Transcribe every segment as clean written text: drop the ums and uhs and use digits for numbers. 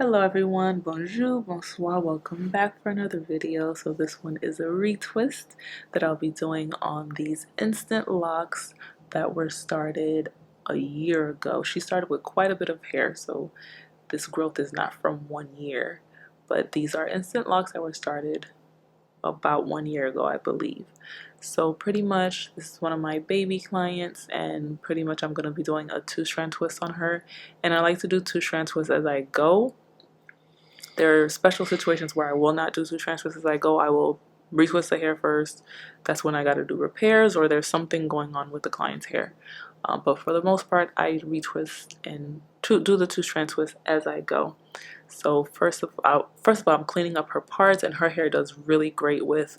Hello everyone, bonjour, bonsoir, welcome back for another video. So this one is a retwist that I'll be doing on these instant locks that were started a year ago. She started with quite a bit of hair, so this growth is not from 1 year, but these are instant locks that were started about 1 year ago, I believe. So pretty much this is one of my baby clients, and pretty much I'm going to be doing a 2-strand twist on her, and I like to do 2-strand twists as I go. There are special situations where I will not do 2-strand twists as I go. I will retwist the hair first. That's when I got to do repairs or there's something going on with the client's hair. But for the most part, I retwist and do the 2-strand twist as I go. So first of all, I'm cleaning up her parts, and her hair does really great with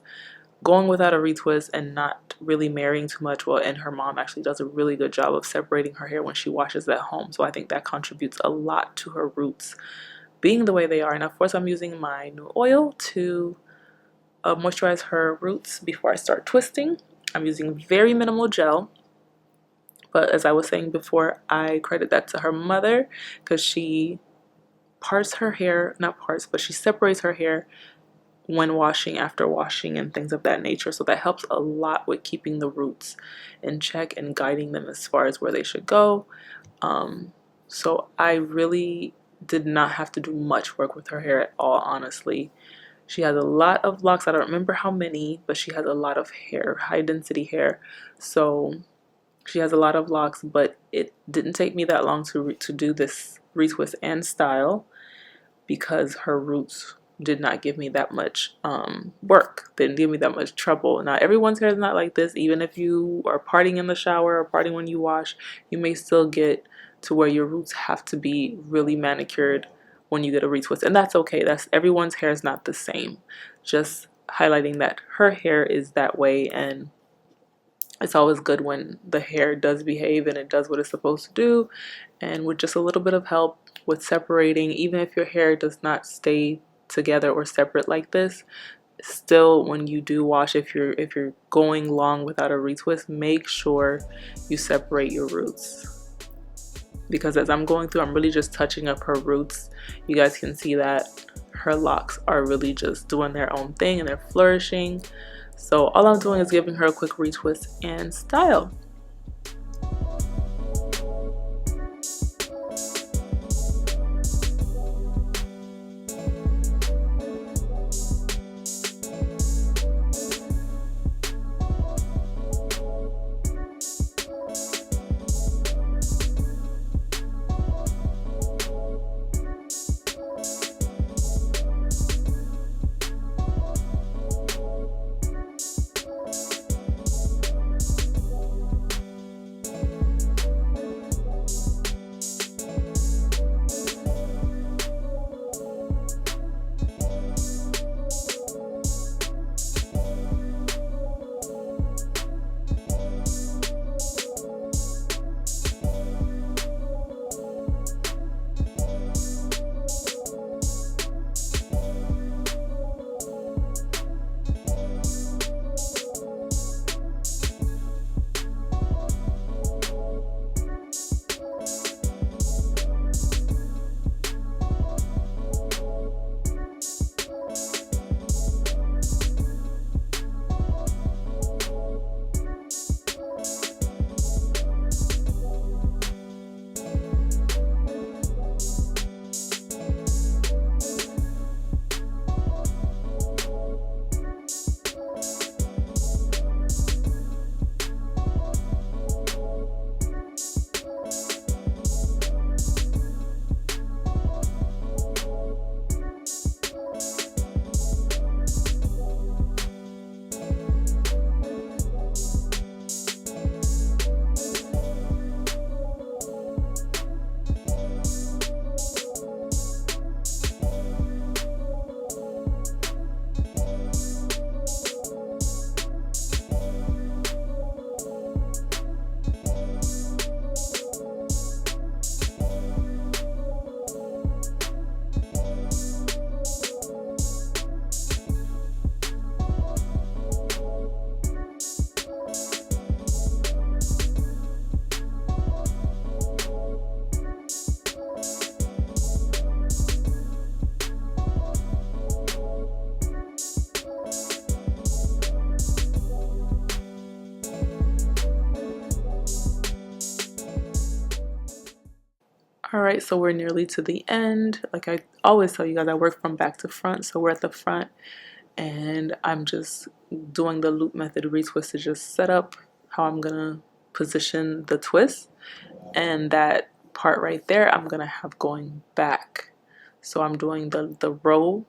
going without a retwist and not really marrying too much. Well, and her mom actually does a really good job of separating her hair when she washes at home. So I think that contributes a lot to her roots being the way they are. And of course I'm using my new oil to moisturize her roots before I start twisting. I'm using very minimal gel, but as I was saying before, I credit that to her mother because she parts her hair, not parts, but she separates her hair when washing, after washing, and things of that nature. So that helps a lot with keeping the roots in check and guiding them as far as where they should go. So I really did not have to do much work with her hair at all, honestly. She has a lot of locks. I don't remember how many, but she has a lot of hair, high density hair. So she has a lot of locks, but it didn't take me that long to do this retwist and style because her roots did not give me that much work. They didn't give me that much trouble. Now everyone's hair is not like this. Even if you are parting in the shower or parting when you wash, you may still get to where your roots have to be really manicured when you get a retwist, and that's okay. That's everyone's hair is not the same. Just highlighting that her hair is that way, and it's always good when the hair does behave and it does what it's supposed to do. And with just a little bit of help with separating, even if your hair does not stay together or separate like this, still when you do wash, if you're going long without a retwist, make sure you separate your roots, because as I'm going through, I'm really just touching up her roots. You guys can see that her locks are really just doing their own thing and they're flourishing. So all I'm doing is giving her a quick retwist and style. Alright, so we're nearly to the end. Like I always tell you guys, I work from back to front, so we're at the front and I'm just doing the loop method retwist to just set up how I'm gonna position the twist, and that part right there I'm gonna have going back. So I'm doing the row,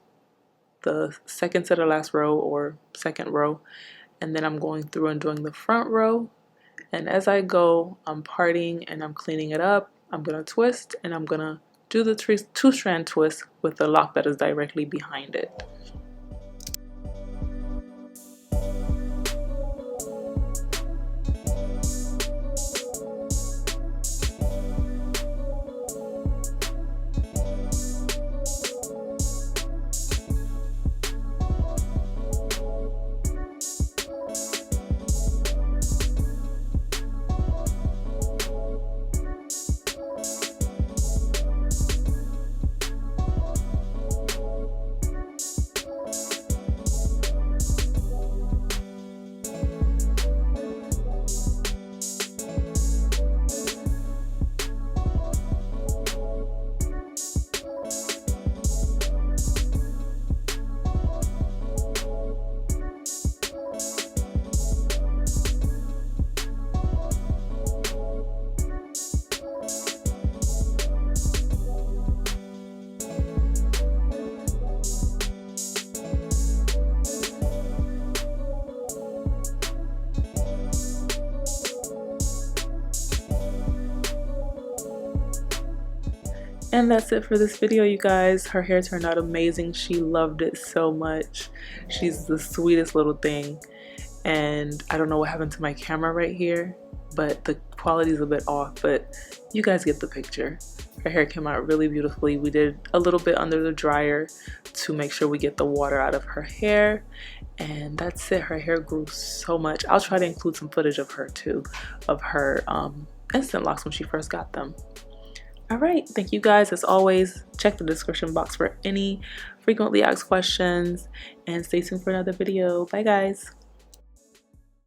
the second to the last row or second row, and then I'm going through and doing the front row, and as I go I'm parting and I'm cleaning it up. I'm gonna twist and I'm gonna do the two strand twist with the lock that is directly behind it. And that's it for this video, you guys. Her hair turned out amazing. She loved it so much. She's the sweetest little thing. And I don't know what happened to my camera right here, but the quality is a bit off, but you guys get the picture. Her hair came out really beautifully. We did a little bit under the dryer to make sure we get the water out of her hair. And that's it. Her hair grew so much. I'll try to include some footage of her too, of her instant locks when she first got them. Alright, thank you guys. As always, check the description box for any frequently asked questions and stay tuned for another video. Bye guys.